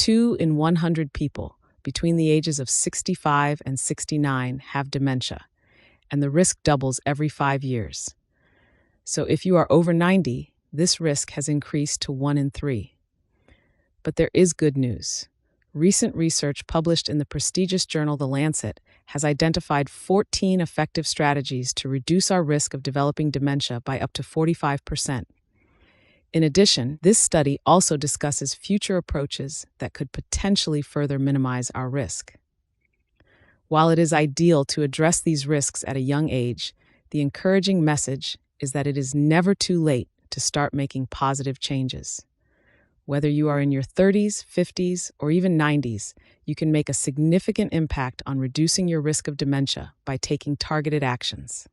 2 in 100 people between the ages of 65 and 69 have dementia, and the risk doubles every 5 years. So if you are over 90, this risk has increased to 1 in 3. But there is good news. Recent research published in the prestigious journal The Lancet has identified 14 effective strategies to reduce our risk of developing dementia by up to 45%. In addition, this study also discusses future approaches that could potentially further minimize our risk. While it is ideal to address these risks at a young age, the encouraging message is that it is never too late to start making positive changes. Whether you are in your 30s, 50s, or even 90s, you can make a significant impact on reducing your risk of dementia by taking targeted actions.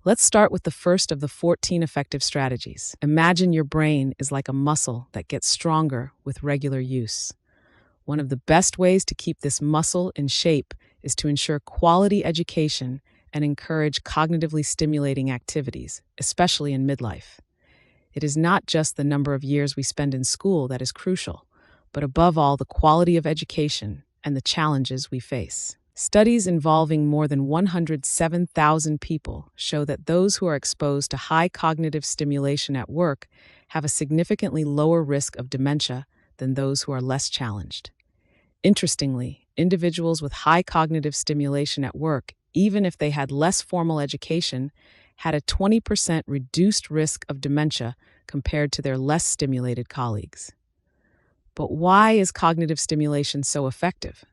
Let's start with the first of the 14 effective strategies. Imagine your brain is like a muscle that gets stronger with regular use. One of the best ways to keep this muscle in shape is to ensure quality education and encourage cognitively stimulating activities, especially in midlife. It is not just the number of years we spend in school that is crucial, but above all, the quality of education and the challenges we face. Studies involving more than 107,000 people show that those who are exposed to high cognitive stimulation at work have a significantly lower risk of dementia than those who are less challenged. Interestingly, individuals with high cognitive stimulation at work, even if they had less formal education, had a 20% reduced risk of dementia compared to their less stimulated colleagues. But why is cognitive stimulation so effective?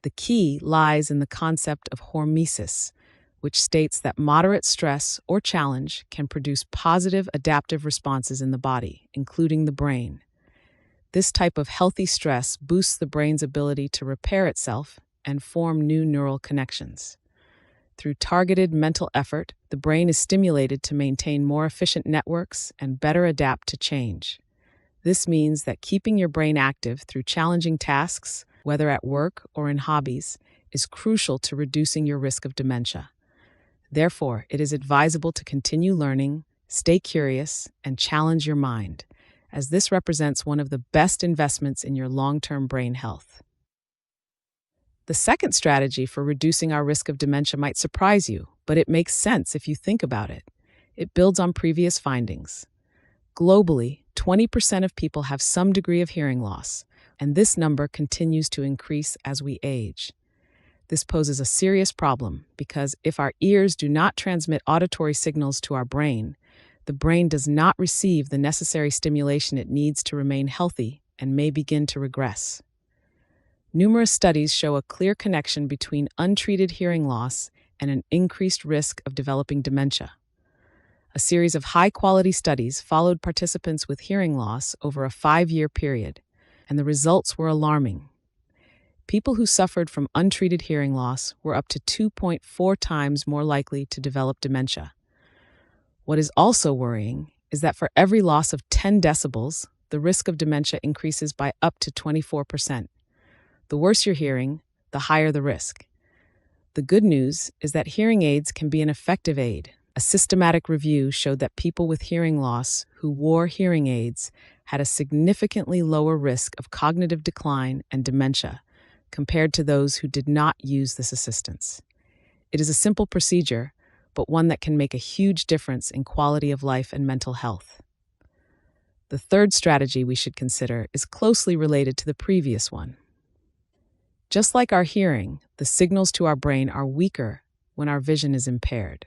The key lies in the concept of hormesis, which states that moderate stress or challenge can produce positive adaptive responses in the body, including the brain. This type of healthy stress boosts the brain's ability to repair itself and form new neural connections. Through targeted mental effort, the brain is stimulated to maintain more efficient networks and better adapt to change. This means that keeping your brain active through challenging tasks, whether at work or in hobbies, is crucial to reducing your risk of dementia. Therefore, it is advisable to continue learning, stay curious, and challenge your mind, as this represents one of the best investments in your long-term brain health. The second strategy for reducing our risk of dementia might surprise you, but it makes sense if you think about it. It builds on previous findings. Globally, 20% of people have some degree of hearing loss, and this number continues to increase as we age. This poses a serious problem because if our ears do not transmit auditory signals to our brain, the brain does not receive the necessary stimulation it needs to remain healthy and may begin to regress. Numerous studies show a clear connection between untreated hearing loss and an increased risk of developing dementia. A series of high-quality studies followed participants with hearing loss over a 5-year period, and the results were alarming. People who suffered from untreated hearing loss were up to 2.4 times more likely to develop dementia. What is also worrying is that for every loss of 10 decibels, the risk of dementia increases by up to 24%. The worse your hearing, the higher the risk. The good news is that hearing aids can be an effective aid. A systematic review showed that people with hearing loss who wore hearing aids had a significantly lower risk of cognitive decline and dementia compared to those who did not use this assistance. It is a simple procedure, but one that can make a huge difference in quality of life and mental health. The third strategy we should consider is closely related to the previous one. Just like our hearing, the signals to our brain are weaker when our vision is impaired.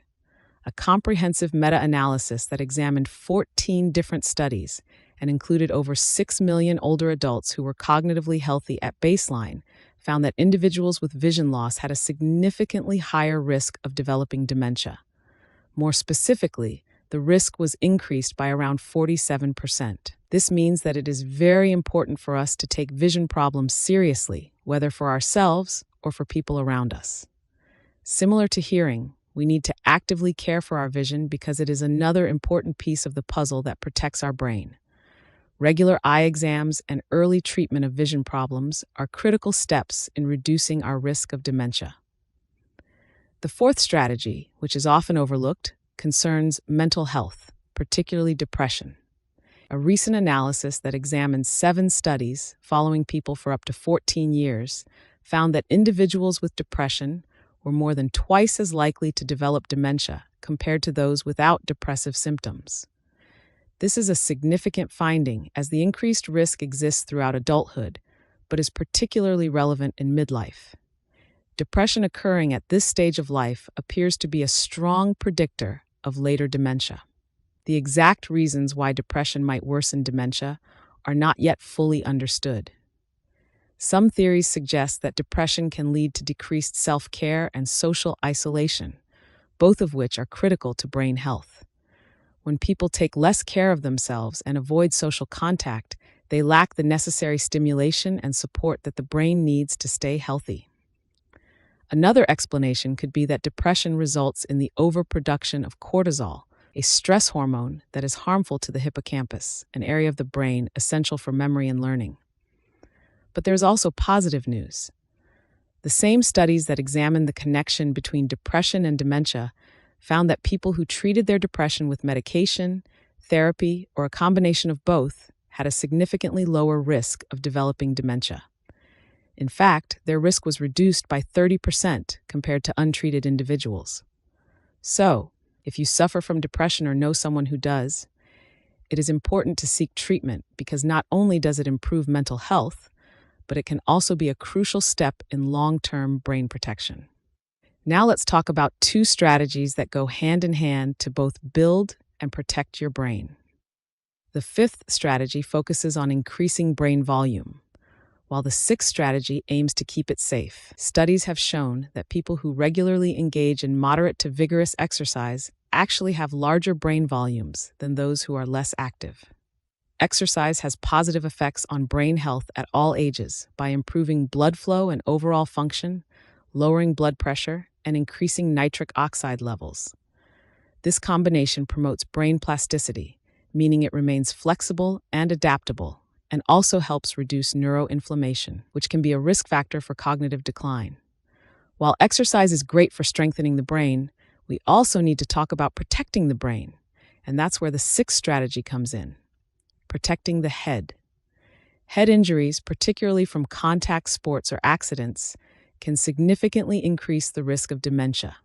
A comprehensive meta-analysis that examined 14 different studies and included over 6 million older adults who were cognitively healthy at baseline found that individuals with vision loss had a significantly higher risk of developing dementia. More specifically, the risk was increased by around 47%. This means that it is very important for us to take vision problems seriously, whether for ourselves or for people around us. Similar to hearing, we need to actively care for our vision because it is another important piece of the puzzle that protects our brain. Regular eye exams and early treatment of vision problems are critical steps in reducing our risk of dementia. The fourth strategy, which is often overlooked, concerns mental health, particularly depression. A recent analysis that examined 7 studies following people for up to 14 years found that individuals with depression were more than twice as likely to develop dementia compared to those without depressive symptoms. This is a significant finding as the increased risk exists throughout adulthood, but is particularly relevant in midlife. Depression occurring at this stage of life appears to be a strong predictor of later dementia. The exact reasons why depression might worsen dementia are not yet fully understood. Some theories suggest that depression can lead to decreased self-care and social isolation, both of which are critical to brain health. When people take less care of themselves and avoid social contact, they lack the necessary stimulation and support that the brain needs to stay healthy. Another explanation could be that depression results in the overproduction of cortisol, a stress hormone that is harmful to the hippocampus, an area of the brain essential for memory and learning. But there's also positive news. The same studies that examined the connection between depression and dementia found that people who treated their depression with medication, therapy, or a combination of both had a significantly lower risk of developing dementia. In fact, their risk was reduced by 30% compared to untreated individuals. So, if you suffer from depression or know someone who does, it is important to seek treatment because not only does it improve mental health, but it can also be a crucial step in long-term brain protection. Now let's talk about 2 strategies that go hand in hand to both build and protect your brain. The 5th strategy focuses on increasing brain volume, while the 6th strategy aims to keep it safe. Studies have shown that people who regularly engage in moderate to vigorous exercise actually have larger brain volumes than those who are less active. Exercise has positive effects on brain health at all ages by improving blood flow and overall function, lowering blood pressure, and increasing nitric oxide levels. This combination promotes brain plasticity, meaning it remains flexible and adaptable, and also helps reduce neuroinflammation, which can be a risk factor for cognitive decline. While exercise is great for strengthening the brain, we also need to talk about protecting the brain, and that's where the 6th strategy comes in: protecting the head. Head injuries, particularly from contact sports or accidents, can significantly increase the risk of dementia.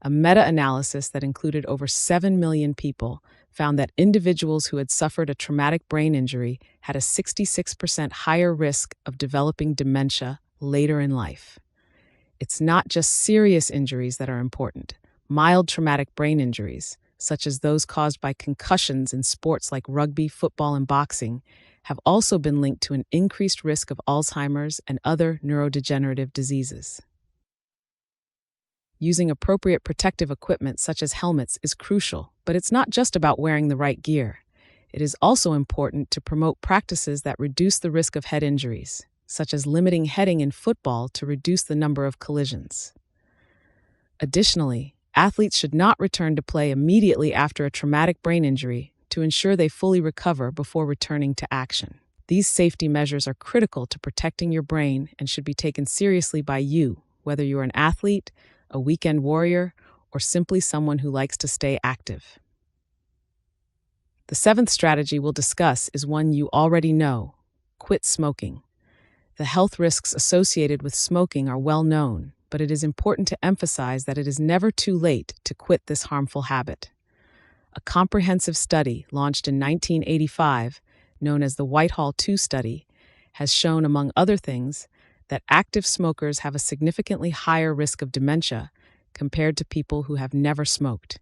A meta-analysis that included over 7 million people found that individuals who had suffered a traumatic brain injury had a 66% higher risk of developing dementia later in life. It's not just serious injuries that are important. Mild traumatic brain injuries, such as those caused by concussions in sports like rugby, football, and boxing, have also been linked to an increased risk of Alzheimer's and other neurodegenerative diseases. Using appropriate protective equipment such as helmets is crucial, but it's not just about wearing the right gear. It is also important to promote practices that reduce the risk of head injuries, such as limiting heading in football to reduce the number of collisions. Additionally, athletes should not return to play immediately after a traumatic brain injury to ensure they fully recover before returning to action. These safety measures are critical to protecting your brain and should be taken seriously by you, whether you're an athlete, a weekend warrior, or simply someone who likes to stay active. The 7th strategy we'll discuss is one you already know: quit smoking. The health risks associated with smoking are well known, but it is important to emphasize that it is never too late to quit this harmful habit. A comprehensive study launched in 1985, known as the Whitehall 2 study, has shown, among other things, that active smokers have a significantly higher risk of dementia compared to people who have never smoked.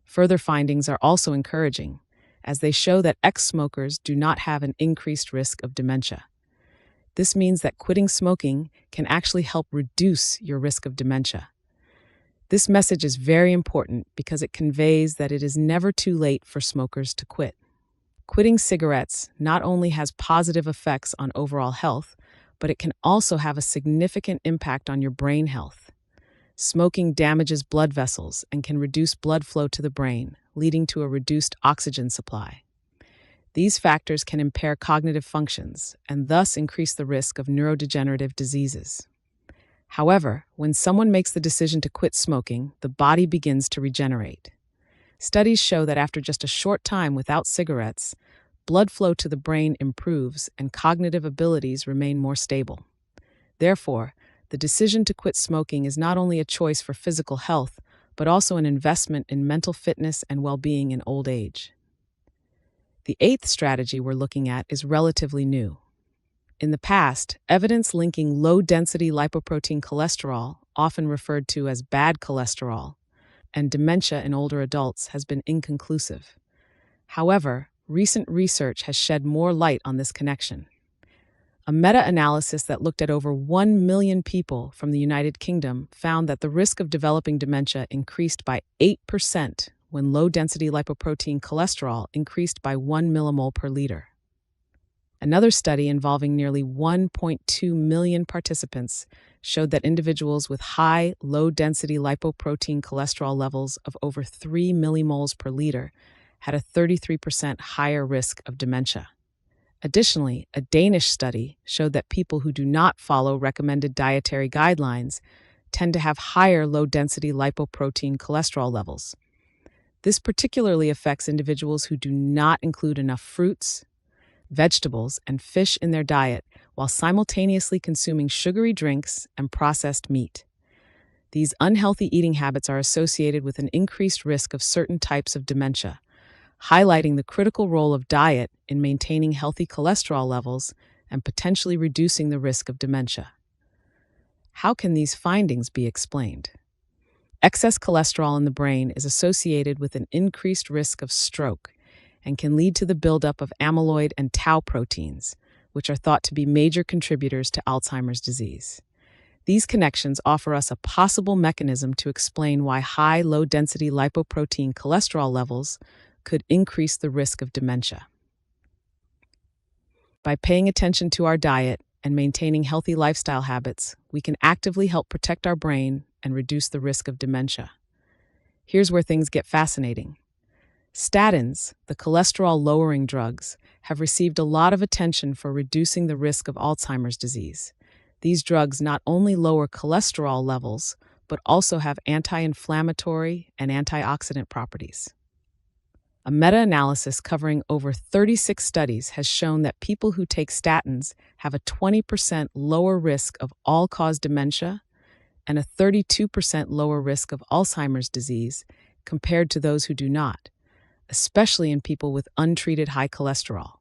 Further findings are also encouraging, as they show that ex-smokers do not have an increased risk of dementia. This means that quitting smoking can actually help reduce your risk of dementia. This message is very important because it conveys that it is never too late for smokers to quit. Quitting cigarettes not only has positive effects on overall health, but it can also have a significant impact on your brain health. Smoking damages blood vessels and can reduce blood flow to the brain, leading to a reduced oxygen supply. These factors can impair cognitive functions and thus increase the risk of neurodegenerative diseases. However, when someone makes the decision to quit smoking, the body begins to regenerate. Studies show that after just a short time without cigarettes, blood flow to the brain improves and cognitive abilities remain more stable. Therefore, the decision to quit smoking is not only a choice for physical health, but also an investment in mental fitness and well-being in old age. The eighth strategy we're looking at is relatively new. In the past, evidence linking low-density lipoprotein cholesterol, often referred to as bad cholesterol, and dementia in older adults has been inconclusive. However, recent research has shed more light on this connection. A meta-analysis that looked at over 1 million people from the United Kingdom found that the risk of developing dementia increased by 8% when low-density lipoprotein cholesterol increased by 1 millimole per liter. Another study involving nearly 1.2 million participants showed that individuals with high, low-density lipoprotein cholesterol levels of over 3 millimoles per liter had a 33% higher risk of dementia. Additionally, a Danish study showed that people who do not follow recommended dietary guidelines tend to have higher low-density lipoprotein cholesterol levels. This particularly affects individuals who do not include enough fruits, vegetables, and fish in their diet while simultaneously consuming sugary drinks and processed meat. These unhealthy eating habits are associated with an increased risk of certain types of dementia, highlighting the critical role of diet in maintaining healthy cholesterol levels and potentially reducing the risk of dementia. How can these findings be explained? Excess cholesterol in the brain is associated with an increased risk of stroke and can lead to the buildup of amyloid and tau proteins, which are thought to be major contributors to Alzheimer's disease. These connections offer us a possible mechanism to explain why high low-density lipoprotein cholesterol levels could increase the risk of dementia. By paying attention to our diet and maintaining healthy lifestyle habits, we can actively help protect our brain and reduce the risk of dementia. Here's where things get fascinating. Statins, the cholesterol-lowering drugs, have received a lot of attention for reducing the risk of Alzheimer's disease. These drugs not only lower cholesterol levels, but also have anti-inflammatory and antioxidant properties. A meta-analysis covering over 36 studies has shown that people who take statins have a 20% lower risk of all-cause dementia and a 32% lower risk of Alzheimer's disease compared to those who do not, especially in people with untreated high cholesterol.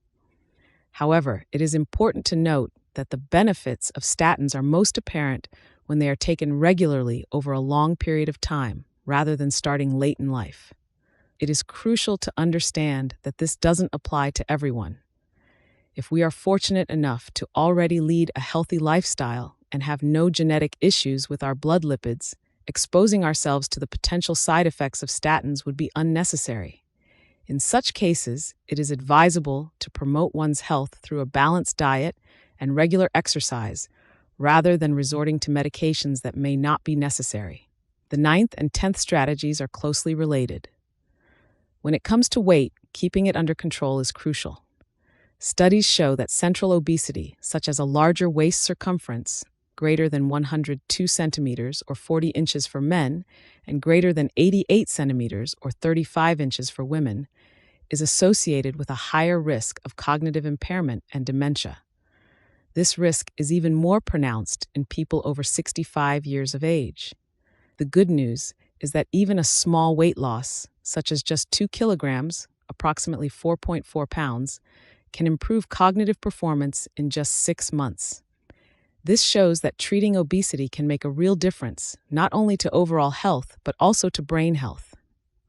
However, it is important to note that the benefits of statins are most apparent when they are taken regularly over a long period of time, rather than starting late in life. It is crucial to understand that this doesn't apply to everyone. If we are fortunate enough to already lead a healthy lifestyle and have no genetic issues with our blood lipids, exposing ourselves to the potential side effects of statins would be unnecessary. In such cases, it is advisable to promote one's health through a balanced diet and regular exercise, rather than resorting to medications that may not be necessary. The 9th and 10th strategies are closely related. When it comes to weight, keeping it under control is crucial. Studies show that central obesity, such as a larger waist circumference, greater than 102 centimeters or 40 inches for men, and greater than 88 centimeters or 35 inches for women, is associated with a higher risk of cognitive impairment and dementia. This risk is even more pronounced in people over 65 years of age. The good news is that even a small weight loss, such as just 2 kilograms, approximately 4.4 pounds, can improve cognitive performance in just 6 months. This shows that treating obesity can make a real difference, not only to overall health, but also to brain health.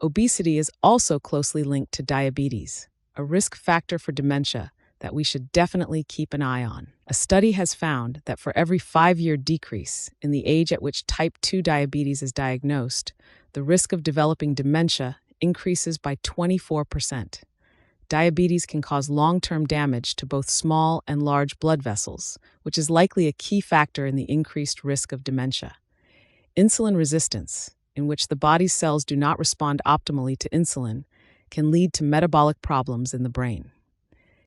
Obesity is also closely linked to diabetes, a risk factor for dementia that we should definitely keep an eye on. A study has found that for every 5-year decrease in the age at which type 2 diabetes is diagnosed, the risk of developing dementia increases by 24%. Diabetes can cause long-term damage to both small and large blood vessels, which is likely a key factor in the increased risk of dementia. Insulin resistance, in which the body's cells do not respond optimally to insulin, can lead to metabolic problems in the brain.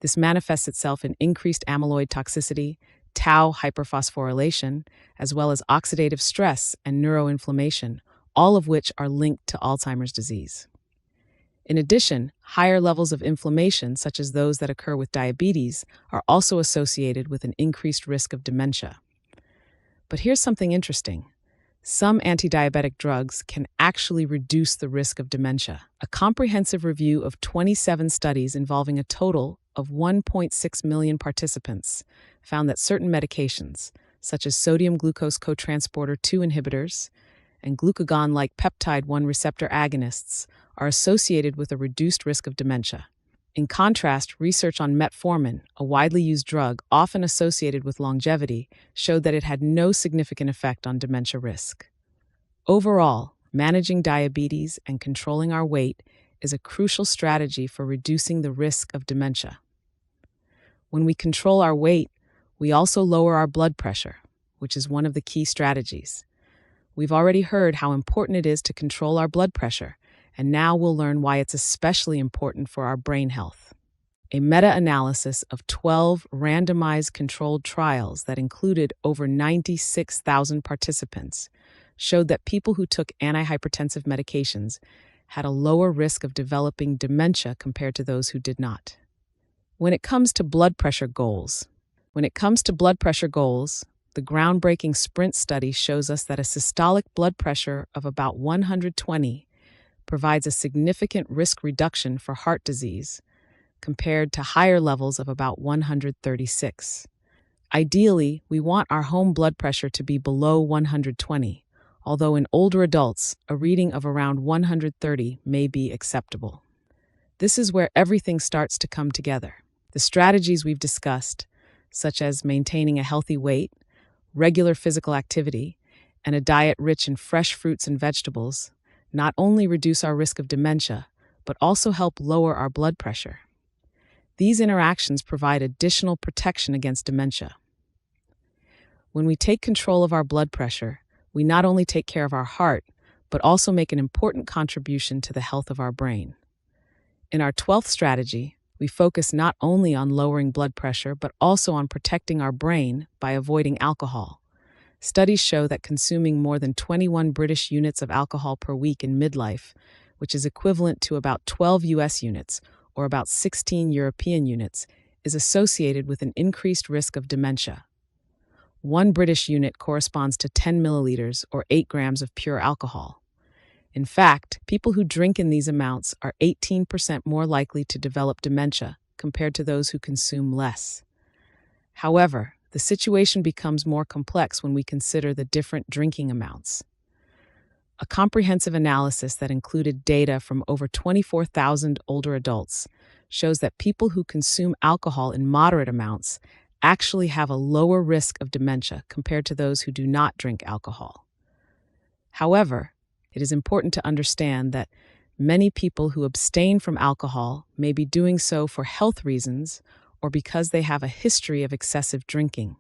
This manifests itself in increased amyloid toxicity, tau hyperphosphorylation, as well as oxidative stress and neuroinflammation, all of which are linked to Alzheimer's disease. In addition, higher levels of inflammation, such as those that occur with diabetes, are also associated with an increased risk of dementia. But here's something interesting. Some anti-diabetic drugs can actually reduce the risk of dementia. A comprehensive review of 27 studies involving a total of 1.6 million participants found that certain medications, such as sodium glucose cotransporter 2 inhibitors and glucagon-like peptide 1 receptor agonists, are associated with a reduced risk of dementia. In contrast, research on metformin, a widely used drug often associated with longevity, showed that it had no significant effect on dementia risk. Overall, managing diabetes and controlling our weight is a crucial strategy for reducing the risk of dementia. When we control our weight, we also lower our blood pressure, which is one of the key strategies. We've already heard how important it is to control our blood pressure, and now we'll learn why it's especially important for our brain health. A meta-analysis of 12 randomized controlled trials that included over 96,000 participants showed that people who took antihypertensive medications had a lower risk of developing dementia compared to those who did not. When it comes to blood pressure goals, the groundbreaking SPRINT study shows us that a systolic blood pressure of about 120 provides a significant risk reduction for heart disease compared to higher levels of about 136. Ideally, we want our home blood pressure to be below 120, although in older adults, a reading of around 130 may be acceptable. This is where everything starts to come together. The strategies we've discussed, such as maintaining a healthy weight, regular physical activity, and a diet rich in fresh fruits and vegetables, not only reduce our risk of dementia, but also help lower our blood pressure. These interactions provide additional protection against dementia. When we take control of our blood pressure, we not only take care of our heart, but also make an important contribution to the health of our brain. In our 12th strategy, we focus not only on lowering blood pressure, but also on protecting our brain by avoiding alcohol. Studies show that consuming more than 21 British units of alcohol per week in midlife, which is equivalent to about 12 US units or about 16 European units, is associated with an increased risk of dementia. 1 British unit corresponds to 10 milliliters or 8 grams of pure alcohol. In fact, people who drink in these amounts are 18% more likely to develop dementia compared to those who consume less. However, the situation becomes more complex when we consider the different drinking amounts. A comprehensive analysis that included data from over 24,000 older adults shows that people who consume alcohol in moderate amounts actually have a lower risk of dementia compared to those who do not drink alcohol. However, it is important to understand that many people who abstain from alcohol may be doing so for health reasons or because they have a history of excessive drinking.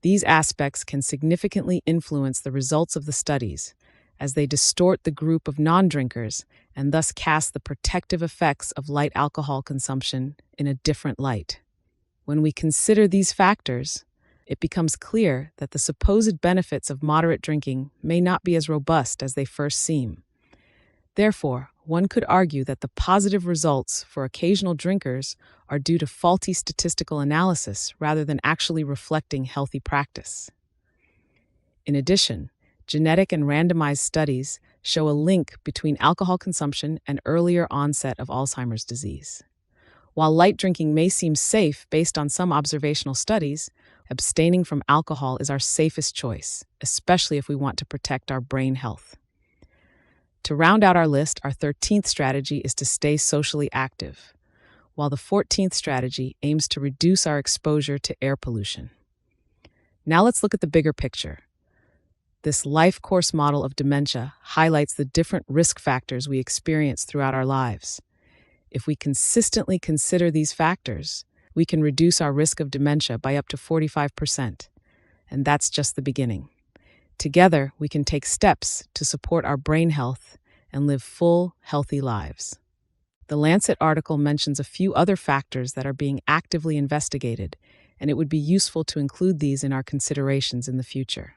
These aspects can significantly influence the results of the studies, as they distort the group of non-drinkers and thus cast the protective effects of light alcohol consumption in a different light. When we consider these factors, it becomes clear that the supposed benefits of moderate drinking may not be as robust as they first seem. Therefore, one could argue that the positive results for occasional drinkers are due to faulty statistical analysis rather than actually reflecting healthy practice. In addition, genetic and randomized studies show a link between alcohol consumption and earlier onset of Alzheimer's disease. While light drinking may seem safe based on some observational studies, abstaining from alcohol is our safest choice, especially if we want to protect our brain health. To round out our list, our 13th strategy is to stay socially active, while the 14th strategy aims to reduce our exposure to air pollution. Now let's look at the bigger picture. This life course model of dementia highlights the different risk factors we experience throughout our lives. If we consistently consider these factors, we can reduce our risk of dementia by up to 45%. And that's just the beginning. Together, we can take steps to support our brain health and live full, healthy lives. The Lancet article mentions a few other factors that are being actively investigated, and it would be useful to include these in our considerations in the future.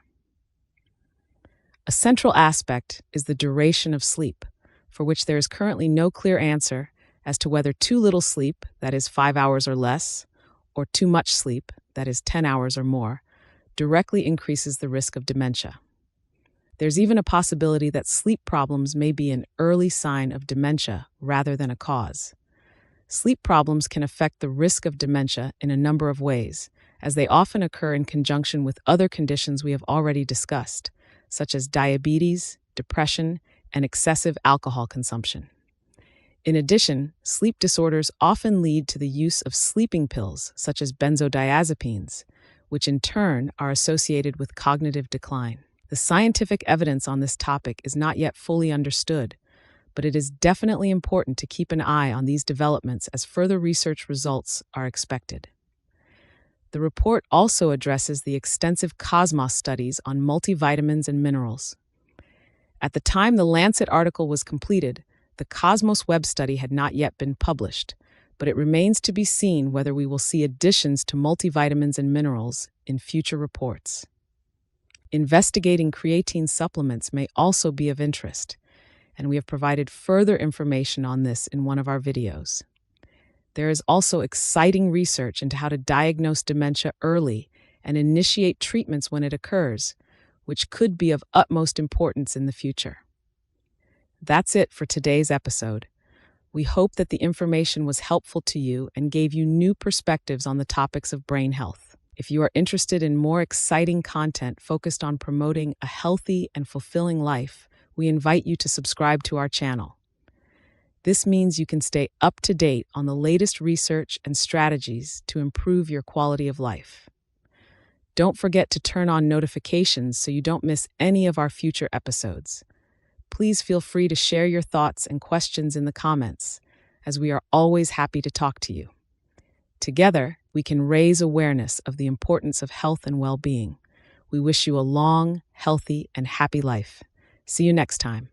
A central aspect is the duration of sleep, for which there is currently no clear answer as to whether too little sleep, that is 5 hours or less, or too much sleep, that is 10 hours or more, directly increases the risk of dementia. There's even a possibility that sleep problems may be an early sign of dementia rather than a cause. Sleep problems can affect the risk of dementia in a number of ways, as they often occur in conjunction with other conditions we have already discussed, such as diabetes, depression, and excessive alcohol consumption. In addition, sleep disorders often lead to the use of sleeping pills, such as benzodiazepines, which in turn are associated with cognitive decline. The scientific evidence on this topic is not yet fully understood, but it is definitely important to keep an eye on these developments as further research results are expected. The report also addresses the extensive Cosmos studies on multivitamins and minerals. At the time the Lancet article was completed, the Cosmos Web study had not yet been published, but it remains to be seen whether we will see additions to multivitamins and minerals in future reports. Investigating creatine supplements may also be of interest, and we have provided further information on this in one of our videos. There is also exciting research into how to diagnose dementia early and initiate treatments when it occurs, which could be of utmost importance in the future. That's it for today's episode. We hope that the information was helpful to you and gave you new perspectives on the topics of brain health. If you are interested in more exciting content focused on promoting a healthy and fulfilling life, we invite you to subscribe to our channel. This means you can stay up to date on the latest research and strategies to improve your quality of life. Don't forget to turn on notifications so you don't miss any of our future episodes. Please feel free to share your thoughts and questions in the comments, as we are always happy to talk to you. Together, we can raise awareness of the importance of health and well-being. We wish you a long, healthy, and happy life. See you next time.